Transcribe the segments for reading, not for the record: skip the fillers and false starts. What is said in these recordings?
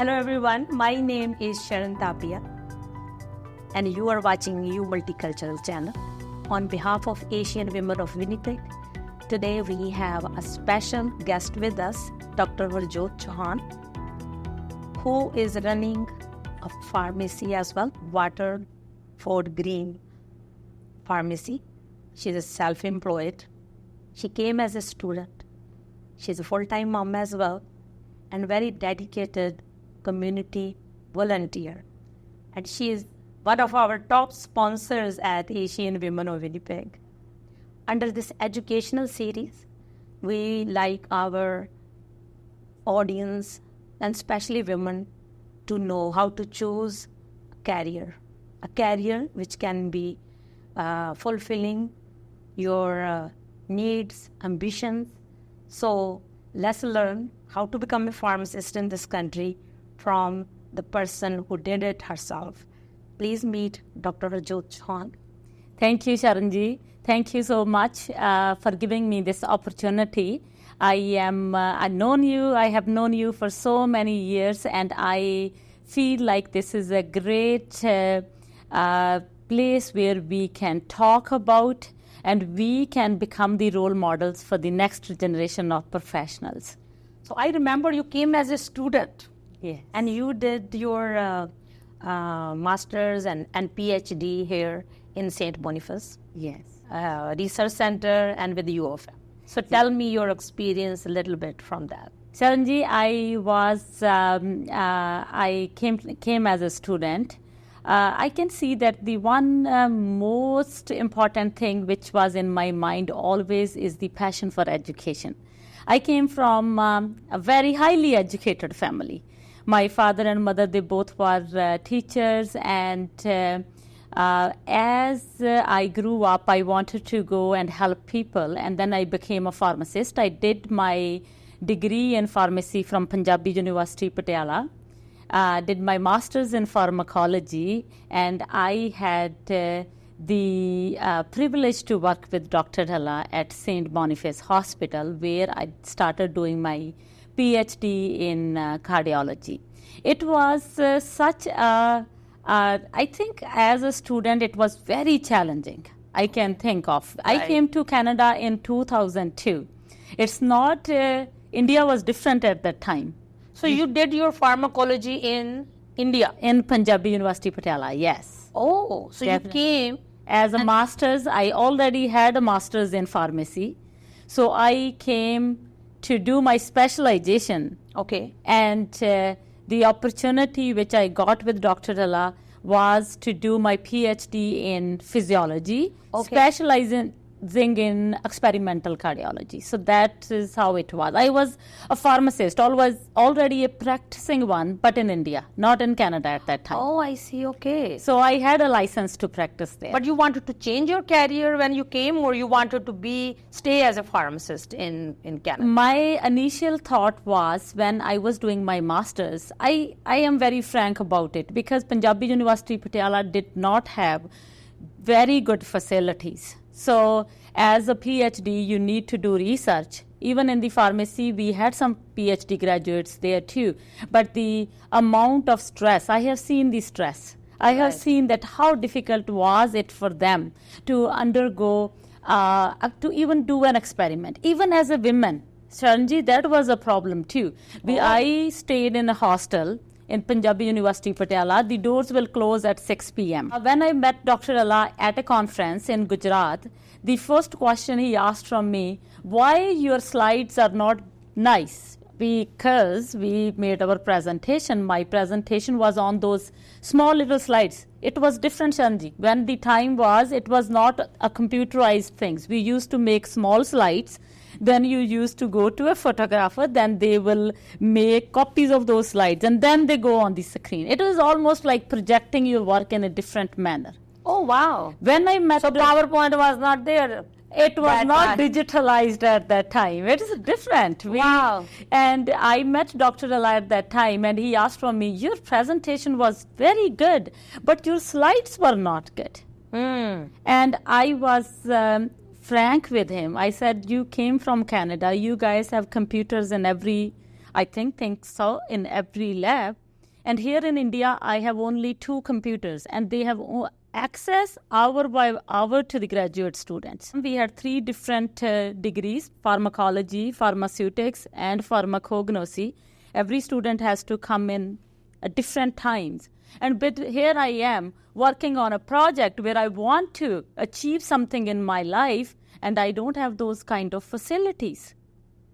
Hello everyone, my name is Sharon Tapia and you are watching Multicultural channel. On behalf of Asian Women of Winnipeg, today we have a special guest with us, Dr. Harjot Chohan, who is running a pharmacy as well, Waterford Green Pharmacy. She's a self-employed. She came as a student. She's a full-time mom as well and very dedicated community volunteer. And she is one of our top sponsors at Asian Women of Winnipeg. Under this educational series, we like our audience and especially women to know how to choose a career which can be fulfilling your needs, ambitions. So let's learn how to become a pharmacist in this country from the person who did it herself. Please meet Dr. Harjot Chohan. Thank you, Sharanji. Thank you so much for giving me this opportunity. I have known you for so many years, and I feel like this is a great place where we can talk about and we can become the role models for the next generation of professionals. So I remember you came as a student. Yes. And you did your master's and PhD here in St. Boniface. Yes. Research Center and with U of M. So tell me your experience a little bit from that. Sharanji, I came as a student. I can see that the one most important thing which was in my mind always is the passion for education. I came from a very highly educated family. My father and mother, they both were teachers, and as I grew up, I wanted to go and help people, and then I became a pharmacist. I did my degree in pharmacy from Punjabi University, Patiala, did my master's in pharmacology, and I had the privilege to work with Dr. Dhalla at St. Boniface Hospital, where I started doing my PhD in cardiology. It was I think as a student, it was very challenging, I can think of. Right. I came to Canada in 2002. It's not, India was different at that time. So you did your pharmacology in India? In Punjabi University, Patiala, yes. Oh, so Definitely. You came. As a master's, I already had a master's in pharmacy. So I came to do my specialization. Okay. And the opportunity which I got with Dr. Dhalla was to do my PhD in physiology, specializing in experimental cardiology. So that is how it was. I was a pharmacist, already a practicing one, but in India, not in Canada at that time. Oh, I see. Okay. So I had a license to practice there. But you wanted to change your career when you came, or you wanted to stay as a pharmacist in Canada? My initial thought was, when I was doing my master's, I am very frank about it, because Punjabi University Patiala did not have very good facilities. So as a PhD, you need to do research. Even in the pharmacy, we had some PhD graduates there too. But the amount of stress, I have seen the stress. I have seen that how difficult was it for them to undergo, to even do an experiment. Even as a woman, Sharanji, that was a problem too. I stayed in a hostel in Punjabi University, Patiala. The doors will close at 6 p.m. When I met Dr. Dhalla at a conference in Gujarat, the first question he asked from me, why your slides are not nice? Because we made our presentation. My presentation was on those small little slides. It was different, Shanji. When the time was, it was not a computerized things. We used to make small slides. Then you used to go to a photographer, then they will make copies of those slides, and then they go on the screen. It was almost like projecting your work in a different manner. Oh, wow. When I met... So PowerPoint was not there? It was not digitalized at that time. It is different. Wow. And I met Dr. Dhalla at that time, and he asked from me, your presentation was very good, but your slides were not good. And I was frank with him. I said, you came from Canada. You guys have computers in every, I think so, in every lab. And here in India, I have only 2 computers, and they have access hour by hour to the graduate students. We had 3 different degrees: pharmacology, pharmaceutics, and pharmacognosy. Every student has to come in at different times. But here I am working on a project where I want to achieve something in my life, and I don't have those kind of facilities.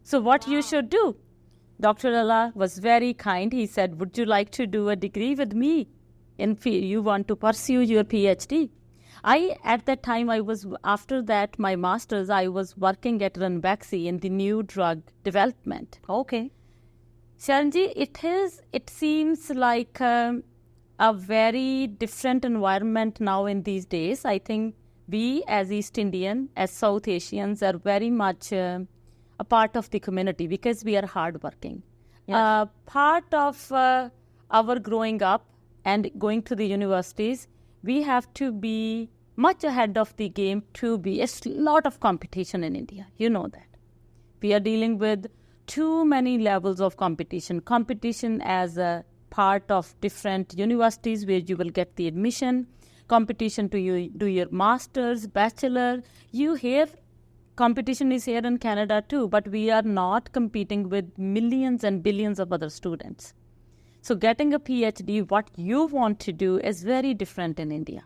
So what you should do? Dr. Allah was very kind. He said, would you like to do a degree with me? You want to pursue your PhD? At that time, after that, my master's, I was working at Ranbaxy in the new drug development. Okay. Sharanji, it seems like a very different environment now in these days. I think we as East Indian, as South Asians, are very much a part of the community because we are hardworking. Yes. Part of our growing up and going to the universities, we have to be much ahead of the game to be. It's a lot of competition in India. You know that. We are dealing with too many levels of competition. Competition as a part of different universities where you will get the admission, competition to do your master's, bachelor. You hear competition is here in Canada too, but we are not competing with millions and billions of other students. So getting a PhD, what you want to do, is very different in India.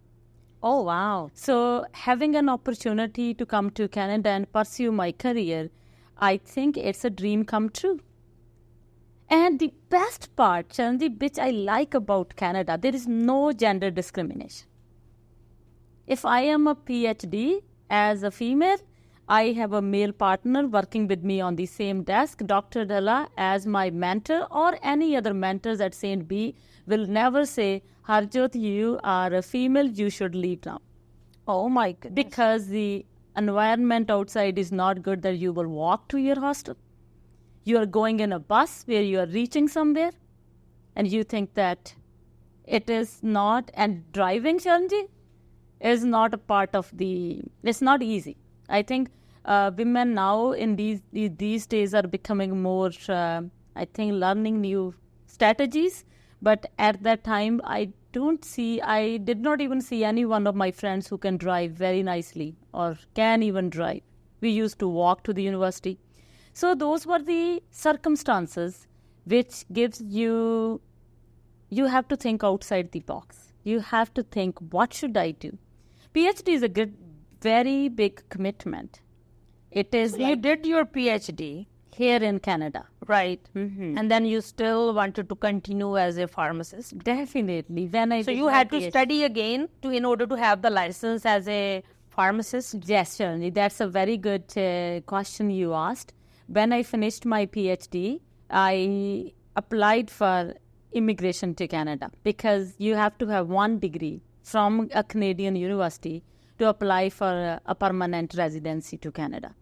Oh, wow. So having an opportunity to come to Canada and pursue my career, I think it's a dream come true. And the best part, Charanji, which I like about Canada, there is no gender discrimination. If I am a PhD as a female, I have a male partner working with me on the same desk. Dr. Dalla, as my mentor, or any other mentors at St. B, will never say, Harjot, you are a female, you should leave now. Oh my goodness. Because the environment outside is not good that you will walk to your hostel. You are going in a bus where you are reaching somewhere, and you think that it is not, and driving, Sharanji, is not a part of it's not easy. I think women now in these days are becoming more, learning new strategies. But at that time, I did not even see any one of my friends who can drive very nicely or can even drive. We used to walk to the university. So those were the circumstances which gives you have to think outside the box. You have to think, what should I do? PhD is a very big commitment. It is. So you did your PhD here in Canada. Right. Mm-hmm. And then you still wanted to continue as a pharmacist? Definitely. So you had to study again in order to have the license as a pharmacist? Yes, certainly. That's a very good question you asked. When I finished my PhD, I applied for immigration to Canada because you have to have 1 degree from a Canadian university to apply for a permanent residency to Canada.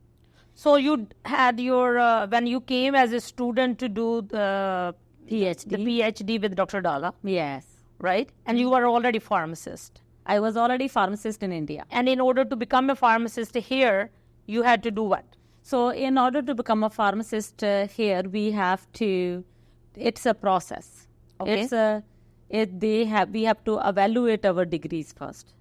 So you had your, when you came as a student to do the PhD with Dr. Dalla. Yes. Right? And you were already pharmacist. I was already pharmacist in India. And in order to become a pharmacist here, you had to do what? So in order to become a pharmacist here, we have to, it's a process. Okay. We have to evaluate our degrees first.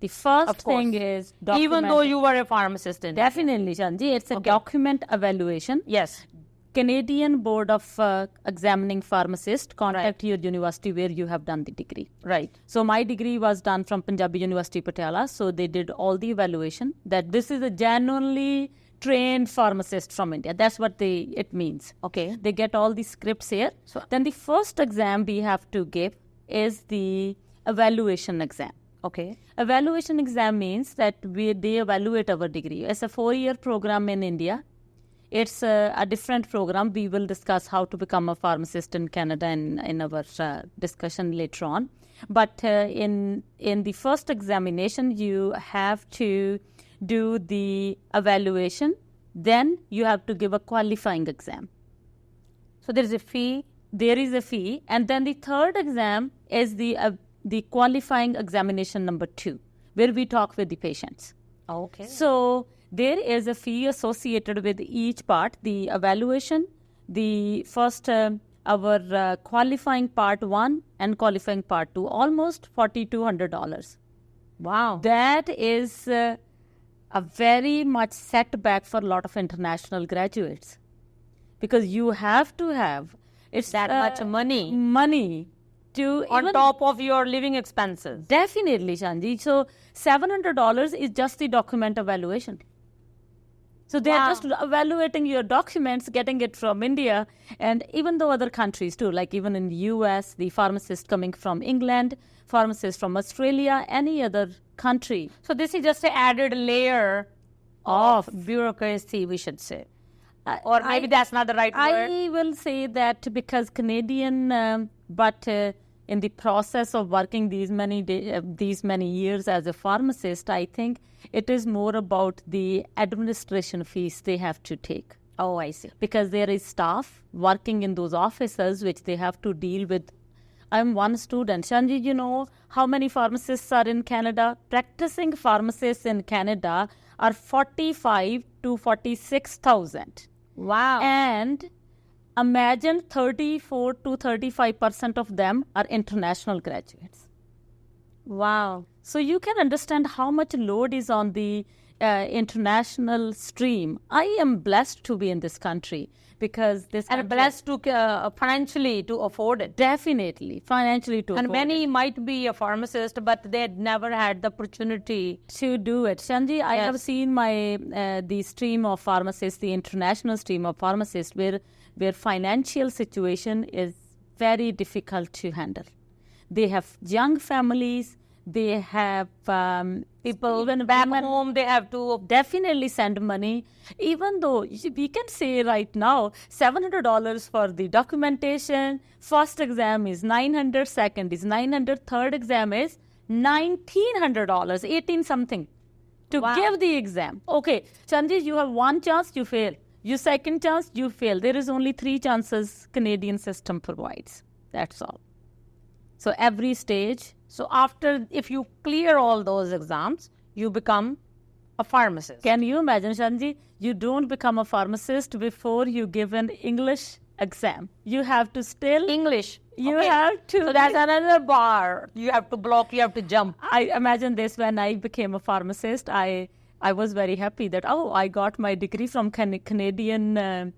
The first thing is document. Even though you were a pharmacist in Definitely, Shanji. It's a document evaluation. Yes. Canadian Board of Examining Pharmacist contact your university where you have done the degree. Right. So my degree was done from Punjabi University, Patiala. So they did all the evaluation that this is a genuinely trained pharmacist from India. That's what it means. Okay. They get all the scripts here. So then the first exam we have to give is the evaluation exam. Okay. Evaluation exam means that they evaluate our degree. It's a 4-year program in India. It's a different program. We will discuss how to become a pharmacist in Canada in our discussion later on. But in the first examination, you have to do the evaluation. Then you have to give a qualifying exam. So there is a fee? There is a fee. And then the third exam is the qualifying examination number 2, where we talk with the patients. Okay. So there is a fee associated with each part, the evaluation, the first our qualifying part 1 and qualifying part 2, almost $4,200. Wow. That is a very much setback for a lot of international graduates, because you have to have that much money to on top of your living expenses. Definitely, Shanji. So $700 is just the document evaluation. So they are just evaluating your documents, getting it from India, and even though other countries too, like even in the US, the pharmacist coming from England, pharmacist from Australia, any other country. So this is just an added layer of bureaucracy, we should say. Or maybe that's not the right word. I will say that because Canadian, but in the process of working these many years as a pharmacist, I think it is more about the administration fees they have to take. Oh, I see. Because there is staff working in those offices which they have to deal with. I'm one student. Shanji, you know how many pharmacists are in Canada? Practicing pharmacists in Canada are 45 to 46,000. Wow. And imagine 34 to 35% of them are international graduates. Wow. So you can understand how much load is on the international stream. I am blessed to be in this country because this and blessed to financially to afford it. Definitely, financially to afford it. And many might be a pharmacist, but they had never had the opportunity to do it. Shanji, I have seen my the stream of pharmacists, the international stream of pharmacists, where financial situation is very difficult to handle. They have young families. They have people even back home. They have to definitely send money. Even though we can say right now $700 for the documentation. First exam is $900. Second is $900. Third exam is $1,900. 18 something to give the exam. Okay, Chanji, you have one chance, you fail. Your second chance, you fail. There is only 3 chances Canadian system provides. That's all. So every stage. So after, if you clear all those exams, you become a pharmacist. Can you imagine, Shanji? You don't become a pharmacist before you give an English exam. You have to still... English. You have to... So that's another bar. You have to block, you have to jump. I imagine this when I became a pharmacist. I was very happy that, I got my degree from Canadian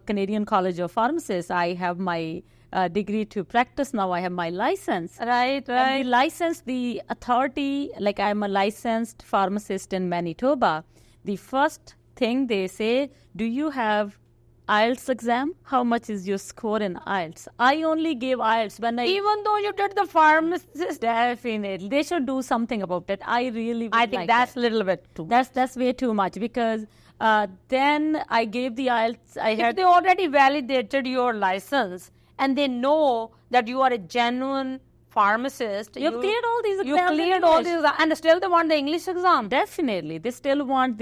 Canadian College of Pharmacists. I have my degree to practice now. I have my license. Right. And the license, the authority, like I'm a licensed pharmacist in Manitoba. The first thing they say, do you have IELTS exam? How much is your score in IELTS? I only gave IELTS when I... Even though you did the pharmacist. Definitely. They should do something about it. I really I think that's a little bit too much. That's way too much because then I gave the IELTS. If they already validated your license and they know that you are a genuine pharmacist. You've cleared all these exams. You cleared all these exams and still they want the English exam. Definitely. They still want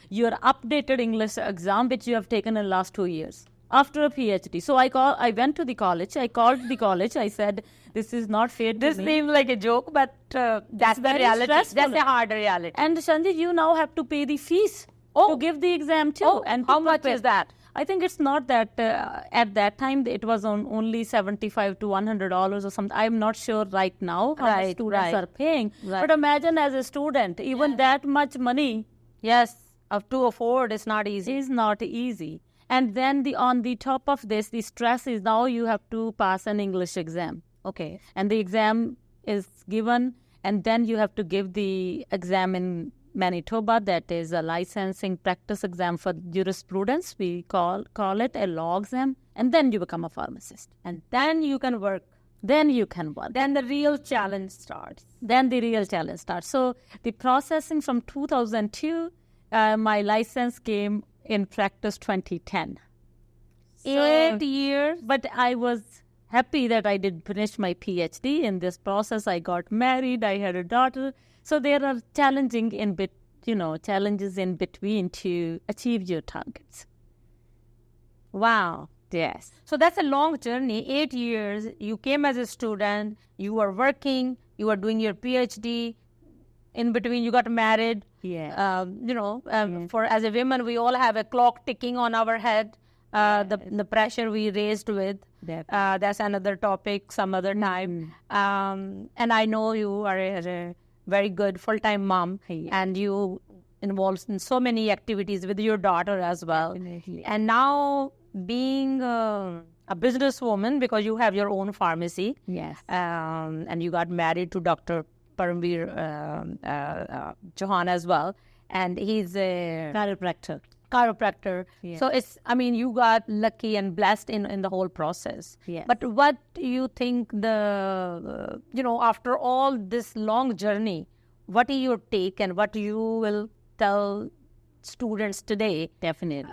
your updated English exam which you have taken in the last 2 years after a PhD. So I went to the college. I called the college. I said, this is not fair to me. This seems like a joke, but that's the reality. Stressful. That's a hard reality. And Sanjay, you now have to pay the fees to give the exam too. And how much is that? I think it's not that at that time it was on only $75 to $100 or something. I'm not sure right now how much students are paying. Right. But imagine as a student, even that much money. Yes, to afford is not easy. Is not easy. And then on the top of this, the stress is now you have to pass an English exam. Okay. And the exam is given, and then you have to give the exam in Manitoba, that is a licensing practice exam for jurisprudence. We call it a law exam, and then you become a pharmacist. And then you can work. Then you can work. Then the real challenge starts. So the processing from 2002, my license came in practice 2010. 8 years. But I was happy that I did finish my PhD. In this process, I got married. I had a daughter. So there are challenges in between to achieve your targets. Wow. Yes. So that's a long journey. 8 years. You came as a student. You were working. You were doing your PhD. In between, you got married. Yeah. For as a woman, we all have a clock ticking on our head. the pressure we raised with. That's another topic some other time. And I know you are a very good full-time mom, and you involved in so many activities with your daughter as well. Definitely. And now being a businesswoman, because you have your own pharmacy. Yes. And you got married to Dr. Parmveer Chohan as well. And he's a chiropractor. Yeah. So you got lucky and blessed in the whole process. Yes. But what do you think after all this long journey, what is your take and what you will tell students today? Definitely.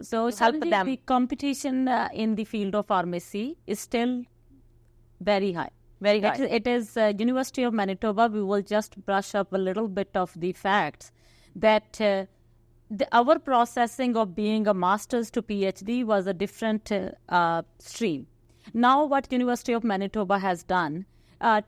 So help them. The competition in the field of pharmacy is still very high. Very high. It is University of Manitoba. We will just brush up a little bit of the facts that our processing of being a master's to PhD was a different stream. Now what University of Manitoba has done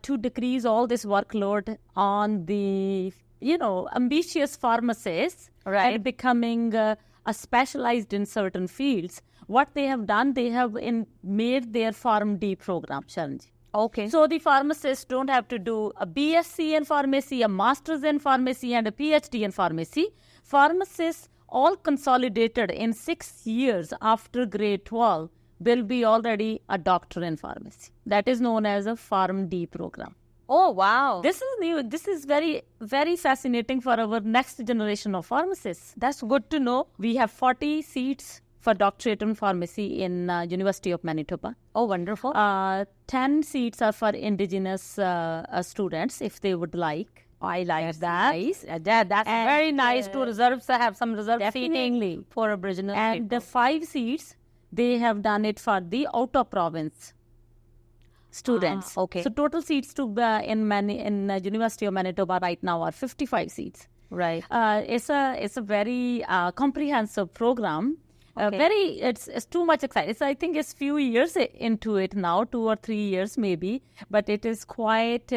to decrease all this workload on the ambitious pharmacists and becoming a specialized in certain fields, what they have done, they have made their PharmD program, Sharanji. Okay. So the pharmacists don't have to do a BSc in pharmacy, a master's in pharmacy, and a PhD in pharmacy. Pharmacists, all consolidated in 6 years after grade 12, will be already a doctor in pharmacy. That is known as a PharmD program. Oh, wow. This is new. This is very, very fascinating for our next generation of pharmacists. That's good to know. We have 40 seats for doctorate in pharmacy in University of Manitoba. Oh, wonderful. 10 seats are for indigenous students, if they would like. I like That's that. nice. That's very nice to have some reserved Definitely. seating for Aboriginal And people. the 5 seats, they have done it for the out-of-province students. Okay. So total seats to in University of Manitoba right now are 55 seats. Right. It's a very comprehensive program. Okay. It's too much exciting. I think it's few years into it now, 2 or 3 years maybe, but it is quite.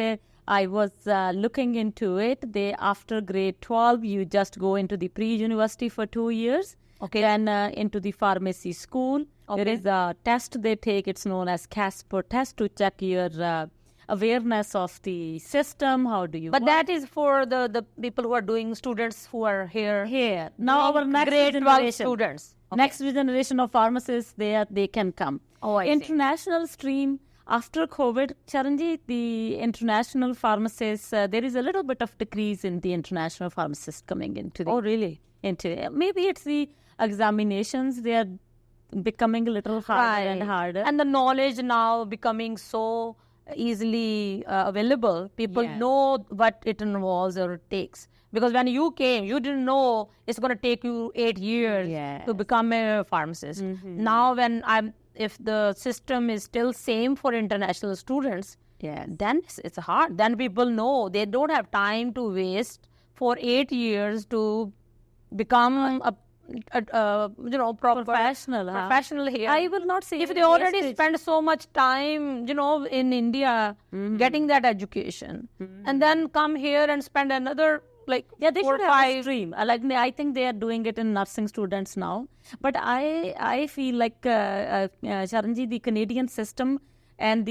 I was looking into it. After grade 12, you just go into the pre-university for 2 years. Okay. Then into the pharmacy school. Okay. There is a test they take. It's known as CASPER test to check your awareness of the system. How do you? But work. that is for the people who are doing, students who are here. Now our next grade 12 generation students. Okay. Next generation of pharmacists, they can come. Oh, I see. International stream. After COVID, Charanji, the international pharmacists, there is a little bit of decrease in the international pharmacists coming into the. Oh, really? Maybe it's the examinations, they are becoming a little harder and harder. And the knowledge now becoming so easily available. People Yes. know what it involves or it takes. Because when you came, you didn't know it's going to take you 8 years Yes. to become a pharmacist. Now, if the system is still same for international students, Yes. then it's hard. Then people know they don't have time to waste for 8 years to become a proper professional here. I will not say If they already wastage. spend so much time, in India getting that education, and then come here and spend another they 4 should or have a 5. stream. I think they are doing it in nursing students now. But I feel like Charanji, the Canadian system and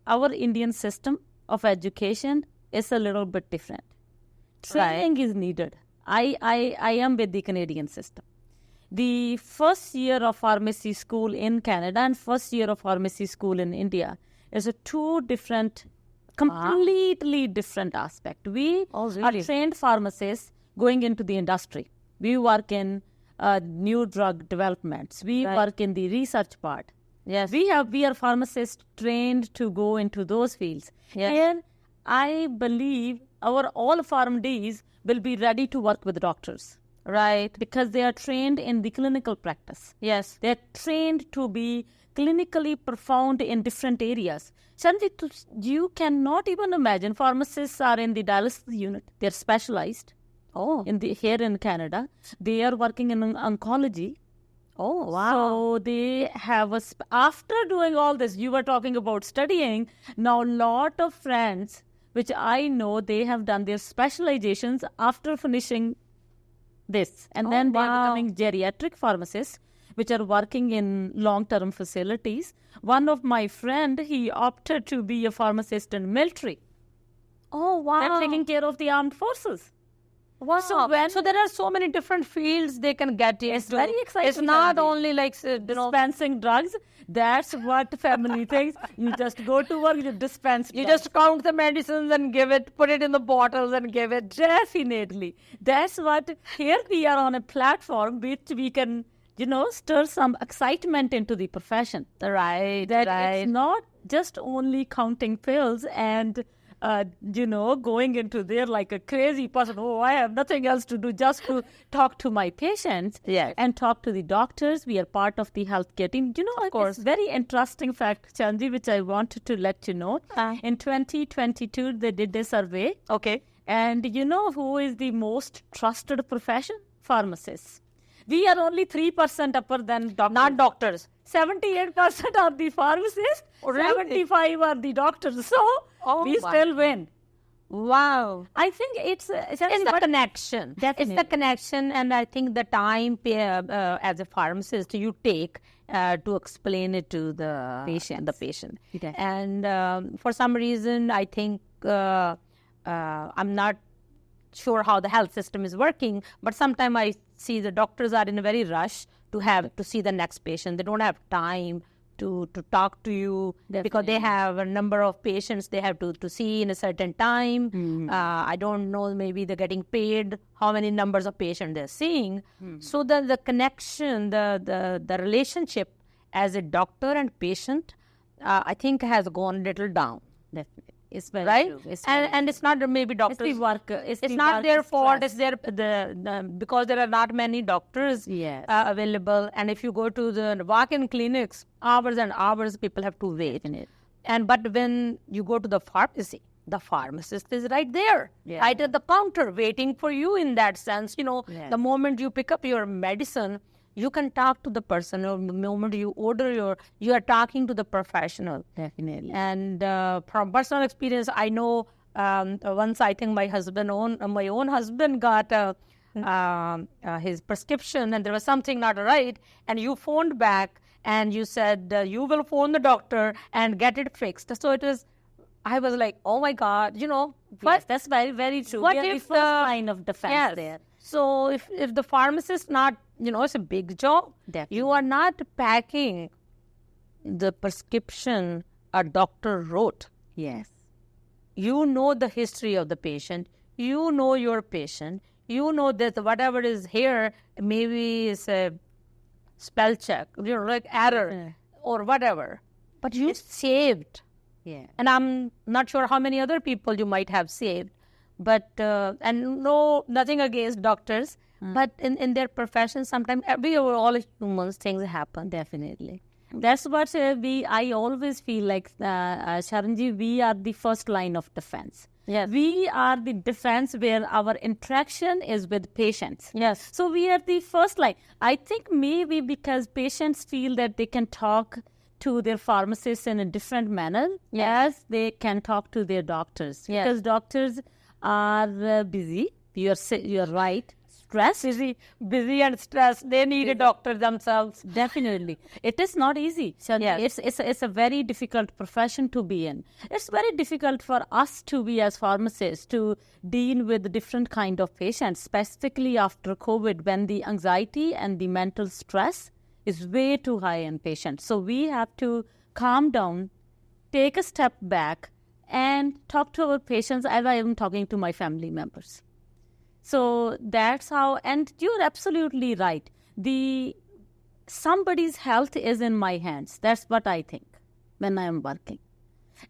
our Indian system of education is a little bit different. Training is needed. I am with the Canadian system. The first year of pharmacy school in Canada and first year of pharmacy school in India is a two different, completely different aspect. We Oh, are really? trained pharmacists going into the industry. We work in new drug developments. We Right. work in the research part. Yes. We are pharmacists trained to go into those fields. Yes. And I believe our all PharmDs will be ready to work with doctors Right. because they are trained in the clinical practice. Yes. They are trained to be clinically profound in different areas. Sanjay, you cannot even imagine pharmacists are in the dialysis unit. They're specialized. Oh. Here in Canada, they are working in oncology. Oh, wow. So they have after doing all this, you were talking about studying. Now, lot of friends, which I know, they have done their specializations after finishing this, and then they are wow. becoming geriatric pharmacists, which are working in long-term facilities. One of my friend, he opted to be a pharmacist in military. Oh, wow. And taking care of the armed forces. Wow. So there are so many different fields they can get into. It's very exciting. It's not only like, dispensing drugs. That's what family thinks. You just go to work, you dispense You drugs. just count the medicines and give it, put it in the bottles and give it. Definitely. That's what, here we are on a platform which we can, stir some excitement into the profession. Right, That right. it's not just only counting pills and, going into there like a crazy person. Oh, I have nothing else to do, just to talk to my patients Yes. and talk to the doctors. We are part of the healthcare team. Of course, very interesting fact, Chanji, which I wanted to let you know. In 2022, they did a survey. Okay. And you know who is the most trusted profession? Pharmacists. We are only 3% upper than doctors. Not doctors. 78% are the pharmacists, Really? 75 are the doctors. So we my. still win. Wow. I think it's the connection. Definitely. It's the connection, and I think the time as a pharmacist you take to explain it to the patient. Definitely. And for some reason, I think I'm not sure how the health system is working, but sometimes I see the doctors are in a very rush to see the next patient. They don't have time to talk to you because they have a number of patients they have to see in a certain time. I don't know, maybe they're getting paid how many numbers of patients they're seeing. So the connection, the relationship as a doctor and patient, I think has gone a little down. Definitely. It's very Right? true. It's And it's not maybe doctors. It's the work. It's not their fault. It's because there are not many doctors Yes. available. And if you go to the walk-in clinics, hours and hours people have to wait. But when you go to the pharmacy, the pharmacist is right there, right at the counter, waiting for you. In that sense, the moment you pick up your medicine, you can talk to the person. Or the moment you order you are talking to the professional. Definitely. And from personal experience, I know once I think my own husband got his prescription and there was something not right, and you phoned back and you said you will phone the doctor and get it fixed. So I was like, oh my God, Yes, that's very, very true. What We are if the first line of defense there? So if the pharmacist not, it's a big job. Definitely. You are not packing the prescription a doctor wrote. Yes. You know the history of the patient. You know your patient. You know that whatever is here, maybe it's a spell check, like error or whatever. But you saved. Yeah. And I'm not sure how many other people you might have saved. But, and nothing against doctors. But in their profession, sometimes we are all humans, things happen. Definitely. That's what I always feel like, Sharanji, we are the first line of defense. Yes. We are the defense where our interaction is with patients. Yes. So we are the first line. I think maybe because patients feel that they can talk to their pharmacists in a different manner as they can talk to their doctors. Yes. Because doctors are busy. You're right. Stressed. Busy and stressed. They need a doctor themselves. Definitely. It is not easy. So Yes. it's a very difficult profession to be in. It's very difficult for us to be as pharmacists to deal with different kind of patients, specifically after COVID when the anxiety and the mental stress is way too high in patients. So we have to calm down, take a step back and talk to our patients as I am talking to my family members. So that's how, and you're absolutely right. Somebody's health is in my hands. That's what I think when I am working.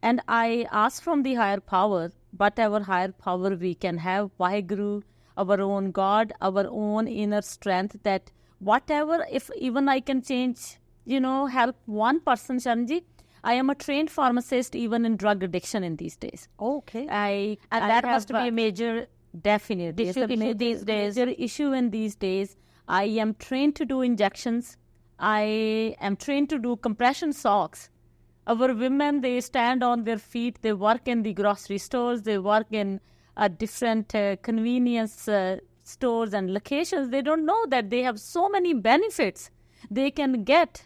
And I ask from the higher power, whatever higher power we can have, Vaheguru, our own God, our own inner strength, that whatever, if even I can change, help one person, Sharanji. I am a trained pharmacist even in drug addiction in these days. Okay. And that must be a major definitely issue these days. Major issue in these days. I am trained to do injections. I am trained to do compression socks. Our women, they stand on their feet. They work in the grocery stores. They work in different convenience stores and locations. They don't know that they have so many benefits. they can get.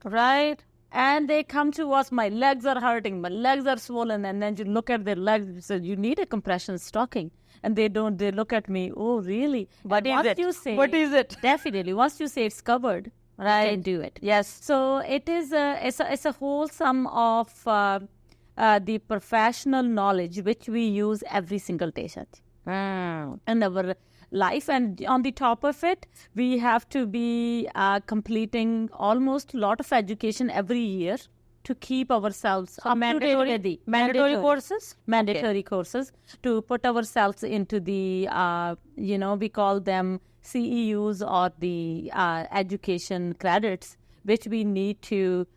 Right. And they come to us, my legs are hurting, my legs are swollen. And then you look at their legs, you say, you need a compression stocking. And they don't, they look at me, oh, really? What is it? You say, What is it? Definitely. Once you say it's covered, Right. you can do it. Yes. So it is it's a whole sum of the professional knowledge which we use every single day, Mm. in our life. And on the top of it, we have to be completing almost a lot of education every year to keep ourselves up to date with the mandatory courses? mandatory courses, to put ourselves into the we call them CEUs, or the education credits, which we need to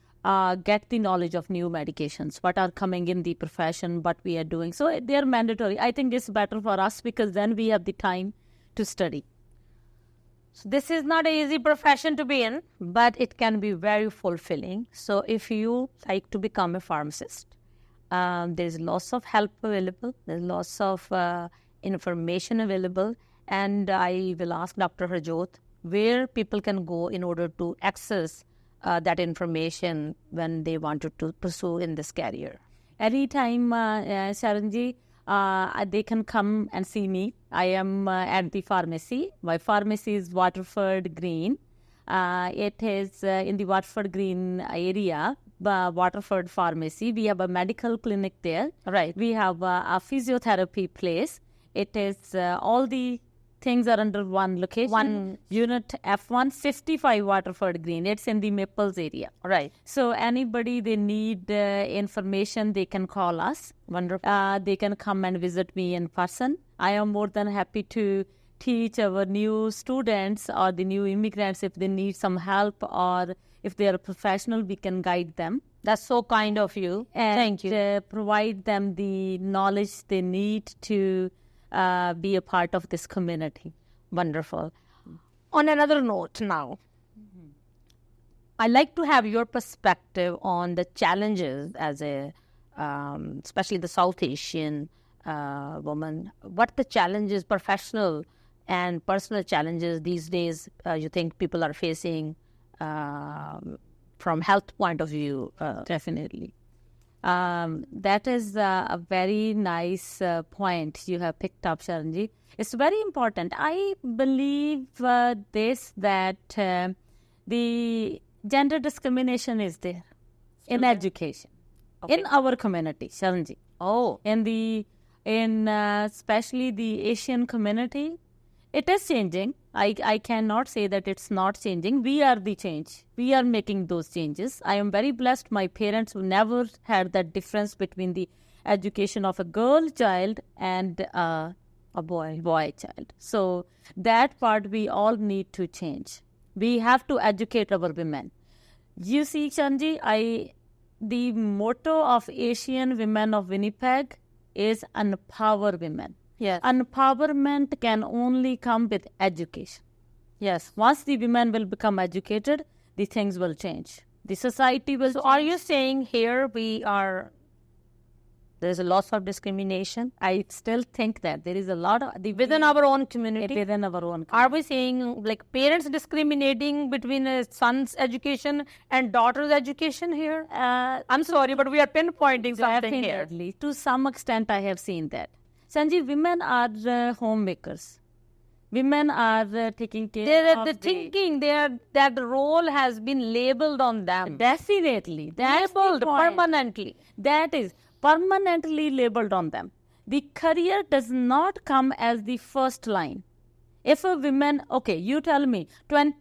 get the knowledge of new medications, what are coming in the profession, what we are doing. So they are mandatory. I think it's better for us because then we have the time to study. So this is not an easy profession to be in, but it can be very fulfilling. So if you like to become a pharmacist, there's lots of help available. There's lots of information available. And I will ask Dr. Harjot where people can go in order to access that information when they wanted to pursue in this career. Anytime, Sharanji, they can come and see me. I am at the pharmacy. My pharmacy is Waterford Green. It is in the Waterford Green area, Waterford Pharmacy. We have a medical clinic there. Right. We have a physiotherapy place. It is all the things are under one location. One unit F1, 55 Waterford Green. It's in the Maples area. Right. So anybody they need information, they can call us. Wonderful. They can come and visit me in person. I am more than happy to teach our new students or the new immigrants if they need some help, or if they are a professional, we can guide them. That's so kind of you. And Thank you. Provide them the knowledge they need to be a part of this community. Wonderful. On another note now, I'd like to have your perspective on the challenges as a, especially the South Asian woman. What the challenges, professional and personal challenges these days you think people are facing from health point of view? Definitely. That is a very nice point you have picked up, Sharanji. It's very important. I believe that the gender discrimination is there in education, in our community, Sharanji. Oh. In especially the Asian community, it is changing. I cannot say that it's not changing. We are the change. We are making those changes. I am very blessed. My parents never had that difference between the education of a girl child and a boy child. So that part we all need to change. We have to educate our women. You see, Chanji, the motto of Asian Women of Winnipeg is empower women. Yes. Empowerment can only come with education. Yes. Once the women will become educated, the things will change. The society will change. Are you saying here there's a lot of discrimination? I still think that there is a lot of... Within our own community? Within our own community. Are we saying like parents discriminating between a son's education and daughter's education here? I'm sorry, but we are pinpointing something here. Definitely. To some extent, I have seen that. Sanjeev, women are homemakers. Women are taking care of the thinking that the role has been labeled on them. Definitely. Labeled permanently. That is permanently labeled on them. The career does not come as the first line. If a woman, okay, you tell me,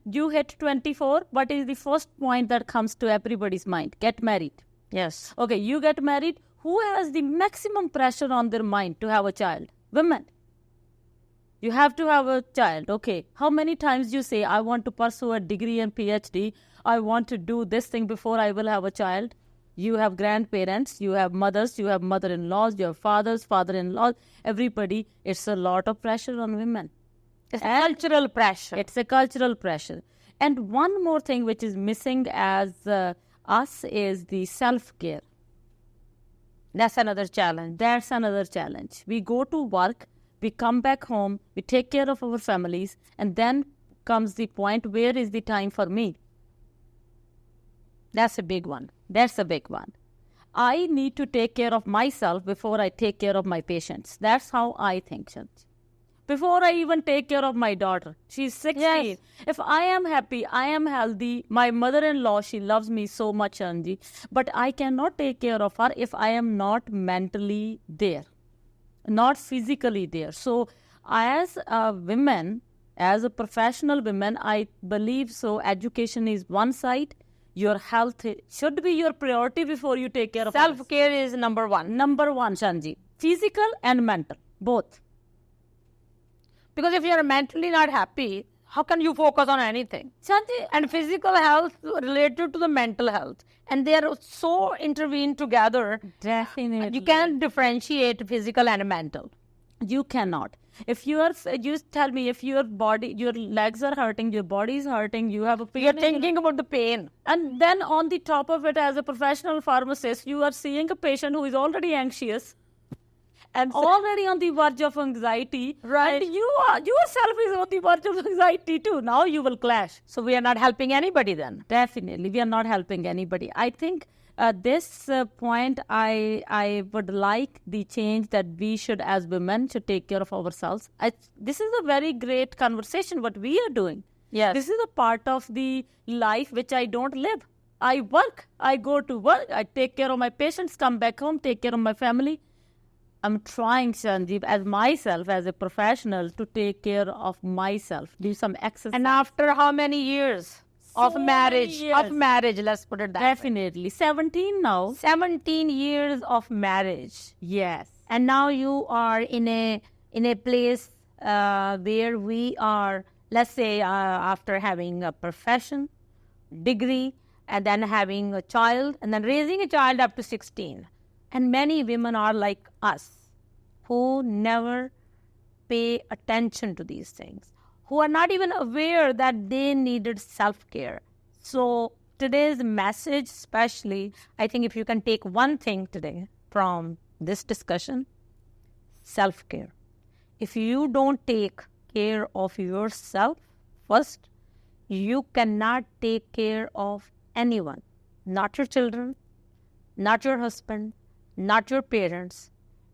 you hit 24, what is the first point that comes to everybody's mind? Get married. Yes. Okay, you get married. Who has the maximum pressure on their mind to have a child? Women. You have to have a child. Okay, how many times you say, I want to pursue a degree and PhD. I want to do this thing before I will have a child. You have grandparents, you have mothers, you have mother-in-laws, you have fathers, father-in-laws, everybody. It's a lot of pressure on women. It's cultural pressure. It's a cultural pressure. And one more thing which is missing as us is the self-care. That's another challenge. That's another challenge. We go to work, we come back home, we take care of our families, and then comes the point, where is the time for me? That's a big one. That's a big one. I need to take care of myself before I take care of my patients. That's how I think, Shanti. Before I even take care of my daughter. She's 16. Yes. If I am happy, I am healthy, my mother-in-law, she loves me so much, Anji. But I cannot take care of her if I am not mentally there, not physically there. So as a woman, as a professional woman, I believe so education is one side. Your health should be your priority before you take care of others. Self-care is number one. Number one, Shanji. Physical and mental, both. Because if you're mentally not happy, how can you focus on anything? Shanji, And physical health related to the mental health. And they are so intervened together. definitely. You can't differentiate physical and mental. You cannot. If you tell me if your body, your legs are hurting, your body is hurting, you have a pain. You're thinking about the pain. And then on the top of it, as a professional pharmacist, you are seeing a patient who is already anxious and already on the verge of anxiety. Right. And you are yourself is on the verge of anxiety too. Now you will clash. So we are not helping anybody then. Definitely, we are not helping anybody. I think this point, I would like the change that we should, as women, should take care of ourselves. This is a very great conversation, what we are doing. Yes. This is a part of the life which I don't live. I work, I go to work, I take care of my patients, come back home, take care of my family. I'm trying, Sanjeev, as myself, as a professional, to take care of myself, do some exercise. And after how many years of marriage? Of marriage, let's put it that way. Definitely. 17 now. 17 years of marriage. Yes. And now you are in a place where we are, let's say, after having a profession, degree, and then having a child, and then raising a child up to 16. And many women are like us, who never pay attention to these things, who are not even aware that they needed self-care. So today's message, especially, I think if you can take one thing today from this discussion, self-care. If you don't take care of yourself first, you cannot take care of anyone, not your children, not your husband, not your parents,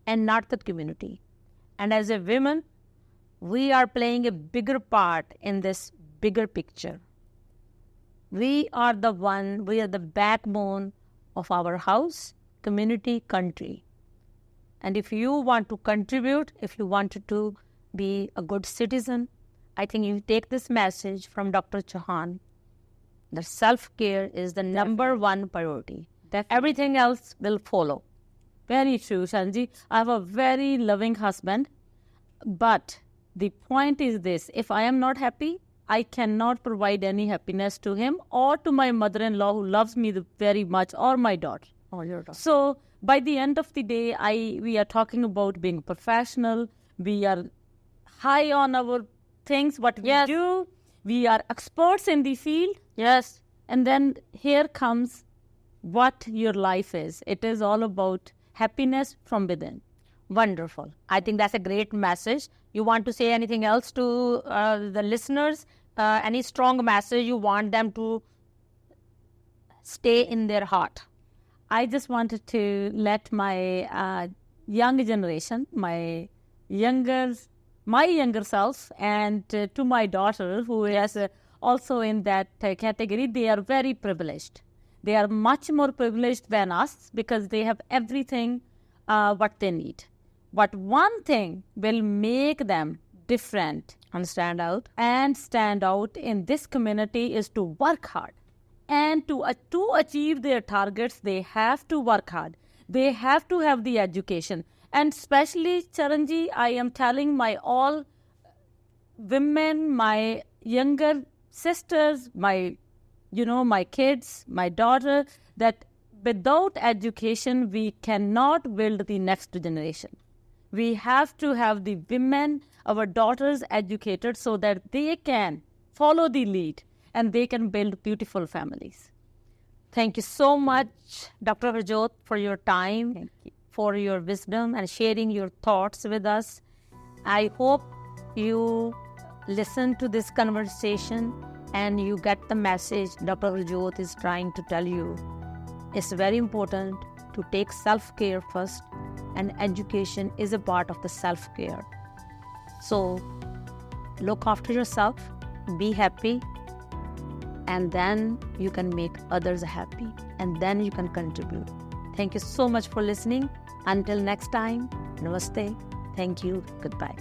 and not the community. And as a woman, we are playing a bigger part in this bigger picture. We are the backbone of our house, community, country. And if you want to contribute, if you wanted to be a good citizen, I think you take this message from Dr. Chohan, that self-care is the number one priority. Everything else will follow. Very true, Shanji. I have a very loving husband. But the point is this, if I am not happy, I cannot provide any happiness to him or to my mother-in-law who loves me very much, or my daughter. Oh, your daughter. So by the end of the day, we are talking about being professional. We are high on our things, what we do. We are experts in the field. Yes. And then here comes what your life is. It is all about happiness from within. Wonderful. I think that's a great message. You want to say anything else to the listeners? Any strong message you want them to stay in their heart? I just wanted to let my young generation, my younger self, and to my daughter, who is also in that category, they are very privileged. They are much more privileged than us because they have everything what they need. But one thing will make them different And stand out. In this community is to work hard. And to achieve their targets, they have to work hard. They have to have the education. And especially, Charanji, I am telling my all women, my younger sisters, my kids, my daughter, that without education, we cannot build the next generation. We have to have the women, our daughters, educated so that they can follow the lead and they can build beautiful families. Thank you so much, Dr. Harjot, for your time. Thank you. For your wisdom and sharing your thoughts with us. I hope you listen to this conversation and you get the message Dr. Harjot is trying to tell you. It's very important to take self-care first, and education is a part of the self-care. So look after yourself, be happy, and then you can make others happy, and then you can contribute. Thank you so much for listening. Until next time, namaste. Thank you. Goodbye.